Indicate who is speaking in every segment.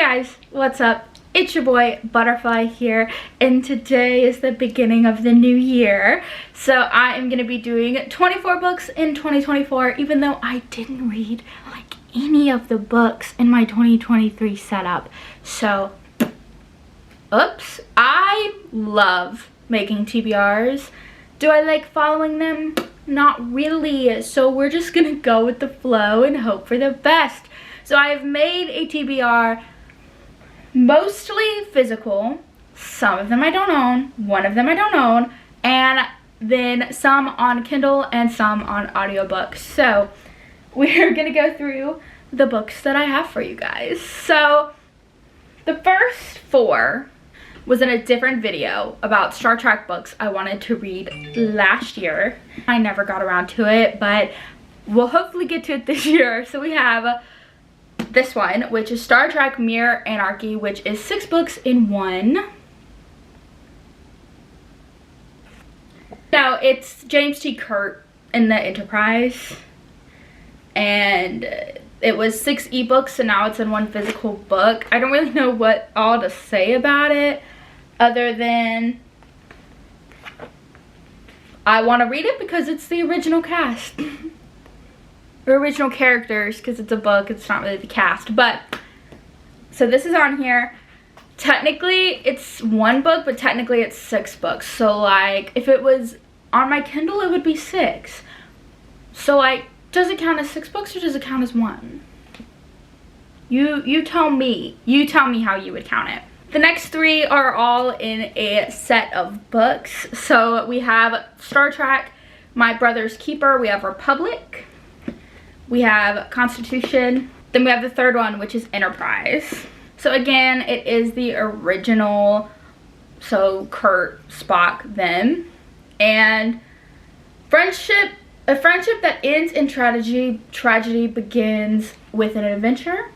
Speaker 1: guys, what's up? It's your boy Butterfly here, and today is the beginning of the new year. So I am going to be doing 24 books in 2024, even though I didn't read like any of the books in my 2023 setup. So, oops. I love making TBRs. Do I like following them? Not really. So we're just going to go with the flow and hope for the best. So I've made a TBR, mostly physical. Some of them I don't own, one of them I don't own, and then some on Kindle and some on audiobooks. So we're gonna go through the books that I have for you guys. So the first 4 was in a different video about Star Trek books I wanted to read last year. I never got around to it, but we'll hopefully get to it this year. So we have this one, which is Star Trek Mirror, Anarchy, which is 6 books in 1. Now, it's James T. Kirk in the Enterprise, and it was 6 ebooks, and now it's in 1 physical book. I don't really know what all to say about it, other than I want to read it because it's the original cast. Or original characters, because it's a book, it's not really the cast. But so this is on here. Technically it's 1 book, but technically it's 6 books. So like if it was on my Kindle, it would be 6. So like, does it count as 6 books or does it count as 1? You tell me. You tell me how you would count it. The next 3 are all in a set of books. So we have Star Trek, My Brother's Keeper, we have Republic, we have Constitution, then we have the 3rd one, which is Enterprise. So again, it is the original, so Kurt, Spock, them. And a friendship that ends in tragedy begins with an adventure.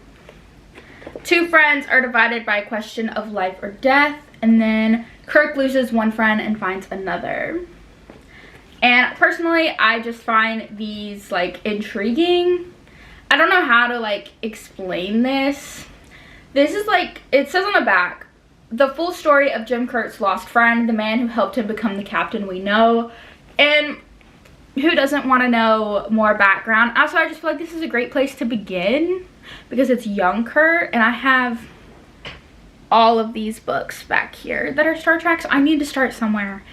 Speaker 1: 2 friends are divided by a question of life or death, and then Kirk loses 1 friend and finds another. And personally, I just find these like intriguing. I don't know how to like explain this. This is like, it says on the back, the full story of Jim Kurt's lost friend, the man who helped him become the captain we know. And who doesn't want to know more background? Also, I just feel like this is a great place to begin because it's young Kurt, and I have all of these books back here that are Star Trek, so I need to start somewhere.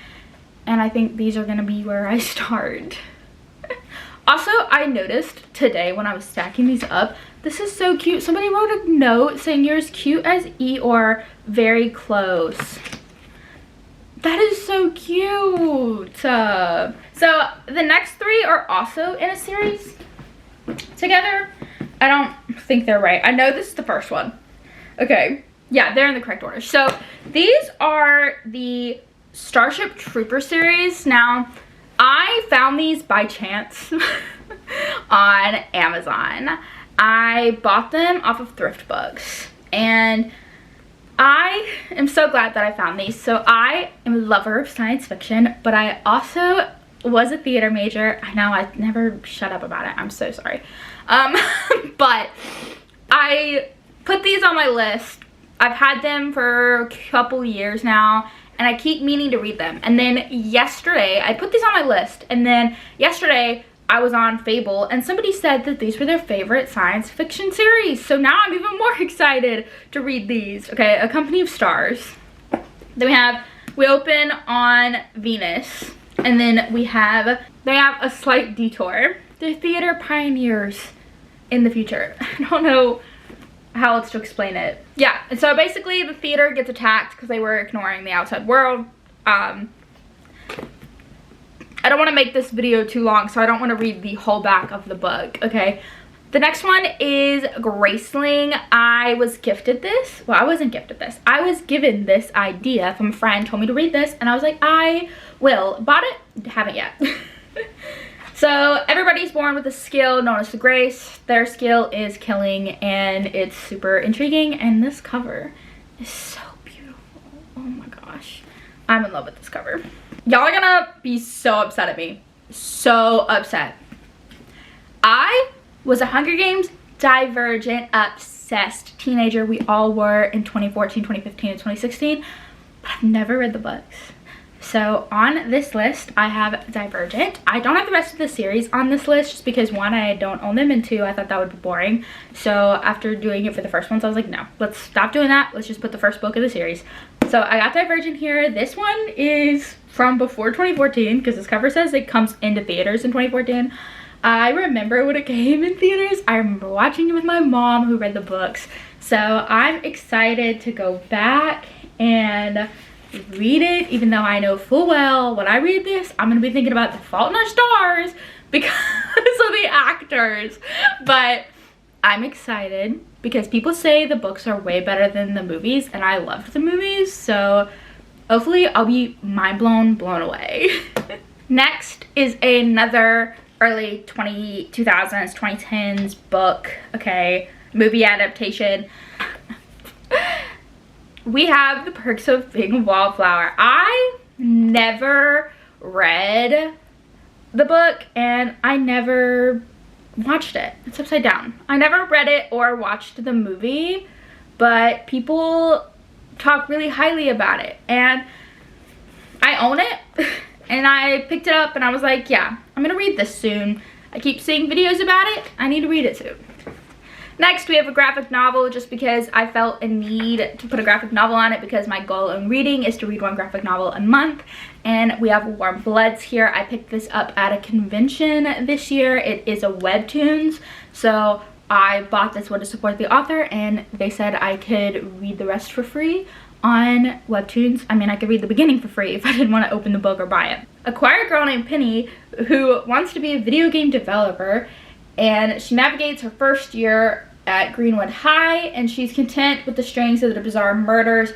Speaker 1: And I think these are gonna be where I start. Also, I noticed today when I was stacking these up, this is so cute. Somebody wrote a note saying you're as cute as Eeyore, very close. That is so cute. So the next 3 are also in a series together. I don't think they're right. I know this is the first one. Okay, yeah, they're in the correct order. So these are the Starship Troopers series. Now, I found these by chance on Amazon. I bought them off of Thrift Books, and I am so glad that I found these. So I am a lover of science fiction, but I also was a theater major. I know I never shut up about it. I'm so sorry. But I put these on my list. I've had them for a couple years now, and I keep meaning to read them. And then yesterday, I put these on my list, and then yesterday I was on Fable, and somebody said that these were their favorite science fiction series. So now I'm even more excited to read these. Okay, A Company of Stars. Then we open on Venus, and then they have A Slight Detour. They're theater pioneers in the future. I don't know how else to explain it. Yeah, and so basically the theater gets attacked because they were ignoring the outside world. I don't want to make this video too long, so I don't want to read the whole back of the book, okay? The next one is Graceling. I was gifted this. Well, I wasn't gifted this. I was given this idea from a friend, told me to read this, and I was like, I will. Bought it? Haven't yet. So everybody's born with a skill known as the Grace. Their skill is killing, and it's super intriguing, and this cover is so beautiful. Oh my gosh. I'm in love with this cover. Y'all are gonna be so upset at me. So upset. I was a Hunger Games Divergent obsessed. obsessed teenager we all were in 2014, 2015, and 2016, but I've never read the books. So on this list, I have Divergent. I don't have the rest of the series on this list just because, one, I don't own them, and two, I thought that would be boring. So after doing it for the first ones, I was like, no, let's stop doing that. Let's just put the first book of the series. So I got Divergent here. This one is from before 2014 because this cover says it comes into theaters in 2014. I remember when it came in theaters. I remember watching it with my mom who read the books. So I'm excited to go back and read it, even though I know full well when I read this I'm gonna be thinking about The Fault in Our Stars because of the actors. But I'm excited because people say the books are way better than the movies, and I loved the movies, so hopefully I'll be blown away. Next is another early 2000s 2010s book, okay, movie adaptation. We have The Perks of Being a Wallflower. I never read the book and I never watched it. It's upside down. I never read it or watched the movie, but people talk really highly about it and I own it. And I picked it up and I was like, yeah, I'm gonna read this soon. I keep seeing videos about it. I need to read it soon. Next, we have a graphic novel just because I felt a need to put a graphic novel on it because my goal in reading is to read one graphic novel a month. And we have Warm Bloods here. I picked this up at a convention this year. It is a webtoons. So I bought this one to support the author and they said I could read the rest for free on webtoons. I mean, I could read the beginning for free if I didn't want to open the book or buy it. A quiet girl named Penny who wants to be a video game developer, and she navigates her first year at Greenwood High, and she's content with the strings of the bizarre murders,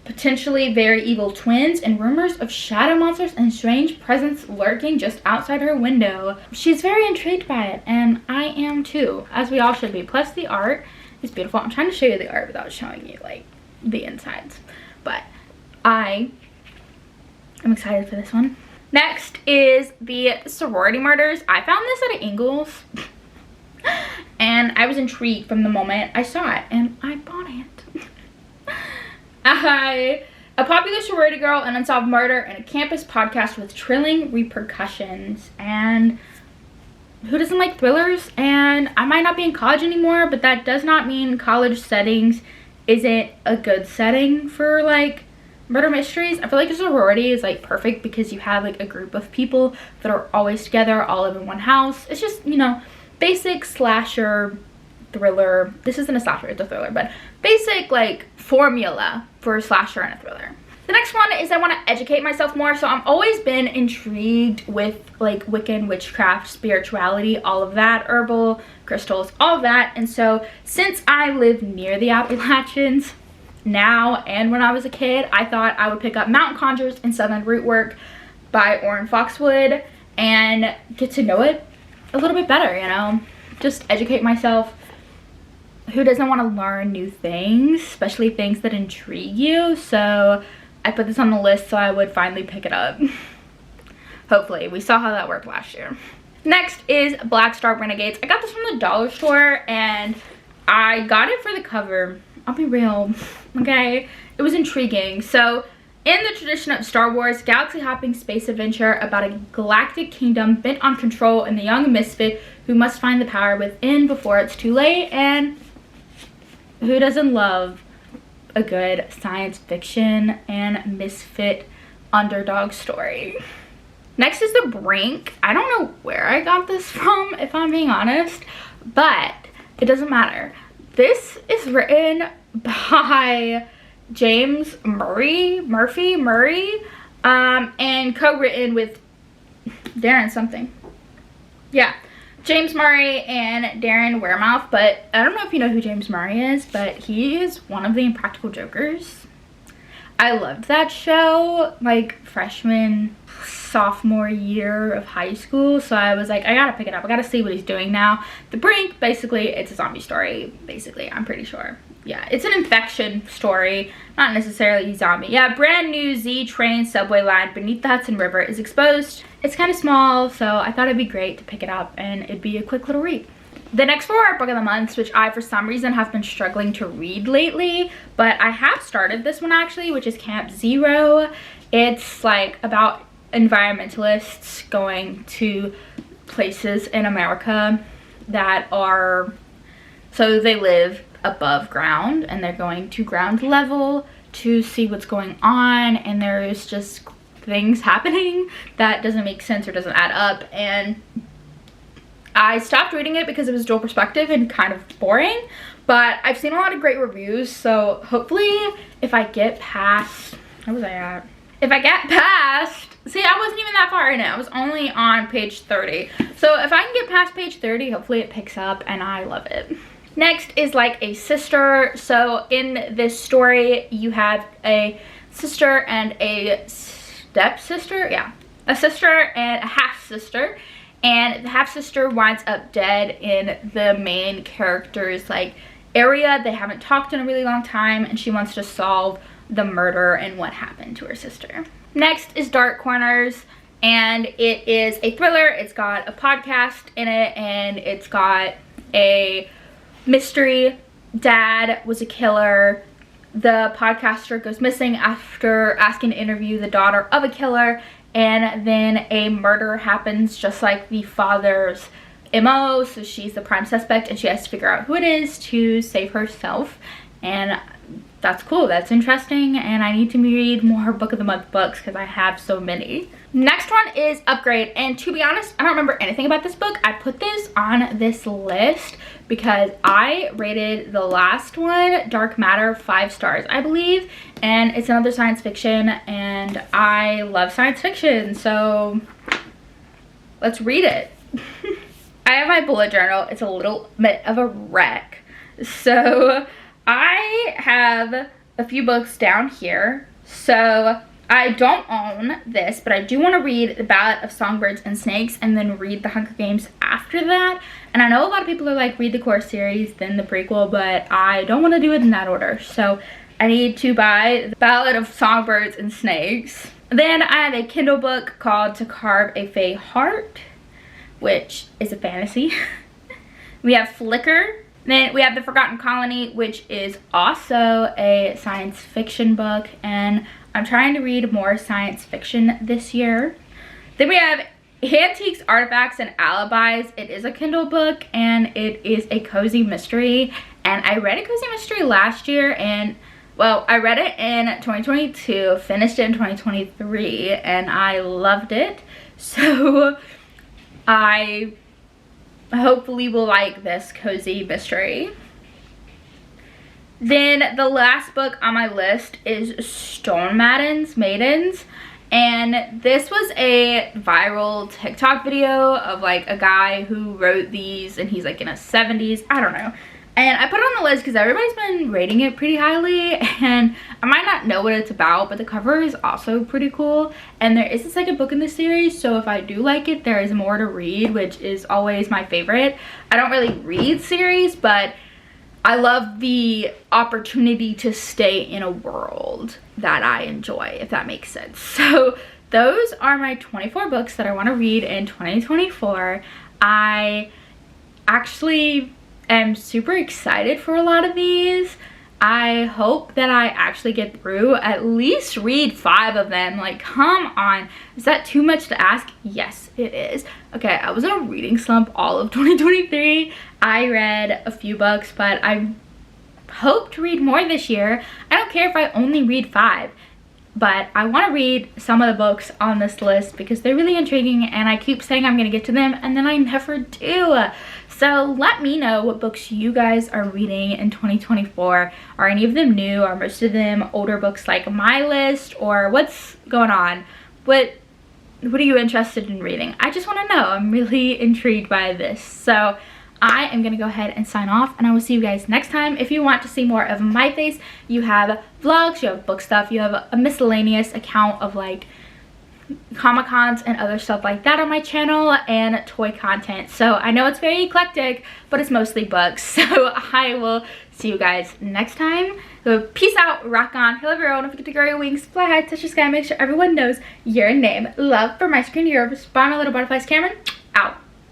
Speaker 1: potentially very evil twins, and rumors of shadow monsters and strange presence lurking just outside her window. She's very intrigued by it, and I am too, as we all should be. Plus the art is beautiful. I'm trying to show you the art without showing you like the insides, but I am excited for this one. Next is the Sorority Martyrs. I found this at Ingles and I was intrigued from the moment I saw it and I bought it. A popular sorority girl, an unsolved murder, and a campus podcast with thrilling repercussions. And who doesn't like thrillers? And I might not be in college anymore, but that does not mean college settings isn't a good setting for like murder mysteries. I feel like a sorority is like perfect because you have like a group of people that are always together, all live in one house. It's just, you know, basic slasher thriller. This isn't a slasher, it's a thriller, but basic like formula for a slasher and a thriller. The next one is I want to educate myself more. So I've always been intrigued with like Wiccan, witchcraft, spirituality, all of that, herbal, crystals, all of that. And so since I live near the Appalachians now and when I was a kid, I thought I would pick up Mountain Conjures and Southern Root Work by Orrin Foxwood and get to know it a little bit better, you know, just educate myself. Who doesn't want to learn new things, especially things that intrigue you? So I put this on the list so I would finally pick it up. Hopefully. We saw how that worked last year. Next is Black Star Renegades. I got this from the dollar store and I got it for the cover. I'll be real, okay? It was intriguing. So in the tradition of Star Wars, galaxy-hopping space adventure about a galactic kingdom bent on control and the young misfit who must find the power within before it's too late. And who doesn't love a good science fiction and misfit underdog story? Next is the Brink. I don't know where I got this from, if I'm being honest, but it doesn't matter. This is written by James Murray, and co-written with Darren something. Yeah, James Murray and Darren Wearmouth, but I don't know if you know who James Murray is, but he is one of the Impractical Jokers. I loved that show, like freshman, sophomore year of high school, so I was like, I gotta pick it up. I gotta see what he's doing now. The Brink, basically, it's a zombie story, basically, I'm pretty sure. Yeah, it's an infection story, not necessarily zombie. Yeah, brand new Z train subway line beneath the Hudson River is exposed. It's kind of small, so I thought it'd be great to pick it up and it'd be a quick little read. The next 4 are book of the months, which I for some reason have been struggling to read lately, but I have started this one actually, which is Camp Zero. It's like about environmentalists going to places in America that are, so they live above ground and they're going to ground level to see what's going on, and there's just things happening that doesn't make sense or doesn't add up. And I stopped reading it because it was dual perspective and kind of boring, but I've seen a lot of great reviews, so hopefully if I get past, where was I at? If I get past, see, I wasn't even that far in it. I was only on page 30. So if I can get past page 30, hopefully it picks up and I love it. Next is Like a Sister. So in this story, you have a sister and a stepsister. Yeah, a sister and a half-sister. And the half-sister winds up dead in the main character's like area. They haven't talked in a really long time and she wants to solve the murder and what happened to her sister. Next is Dark Corners, and it is a thriller. It's got a podcast in it and it's got a mystery. Dad was a killer. The podcaster goes missing after asking to interview the daughter of a killer, and then a murder happens just like the father's MO, so she's the prime suspect and she has to figure out who it is to save herself. And that's cool, that's interesting, and I need to read more book of the month books because I have so many. Next one is Upgrade, and to be honest, I don't remember anything about this book. I put this on this list because I rated the last one, Dark Matter, 5 stars, I believe, and it's another science fiction, and I love science fiction, so let's read it. I have my bullet journal. It's a little bit of a wreck, so I have a few books down here. So I don't own this, but I do want to read The Ballad of Songbirds and Snakes and then read The Hunger Games after that. And I know a lot of people are like, read the core series, then the prequel, but I don't want to do it in that order. So I need to buy The Ballad of Songbirds and Snakes. Then I have a Kindle book called To Carve a Fey Heart, which is a fantasy. We have Flicker. Then we have The Forgotten Colony, which is also a science fiction book, and I'm trying to read more science fiction this year. Then we have Antiques, Artifacts, and Alibis. It is a Kindle book, and it is a cozy mystery, and I read a cozy mystery last year, and well, I read it in 2022, finished it in 2023, and I loved it, so I hopefully will like this cozy mystery. Then the last book on my list is Stone Maidens, and this was a viral TikTok video of like a guy who wrote these, and he's like in his 70s, I don't know. And I put it on the list because everybody's been rating it pretty highly, and I might not know what it's about, but the cover is also pretty cool. And there is a second book in this series, so if I do like it, there is more to read, which is always my favorite. I don't really read series, but I love the opportunity to stay in a world that I enjoy, if that makes sense. So those are my 24 books that I want to read in 2024. I actually am super excited for a lot of these. I hope that I actually get through, at least read 5 of them. Like, come on. Is that too much to ask? Yes, it is. Okay, I was in a reading slump all of 2023. I read a few books, but I hope to read more this year. I don't care if I only read 5, but I want to read some of the books on this list because they're really intriguing, and I keep saying I'm going to get to them, and then I never do. So let me know what books you guys are reading in 2024. Are any of them new? Are most of them older books like my list? Or what's going on? What are you interested in reading? I just want to know. I'm really intrigued by this. So I am going to go ahead and sign off, and I will see you guys next time. If you want to see more of my face, you have vlogs, you have book stuff, you have a miscellaneous account of like Comic-Cons and other stuff like that on my channel, and toy content. So I know it's very eclectic, but it's mostly books. So I will see you guys next time. So peace out, rock on, hello everyone, don't forget to grow your wings, fly high, touch the sky, make sure everyone knows your name. Love from my screen to yours, Spawn my little butterflies, Cameron, out.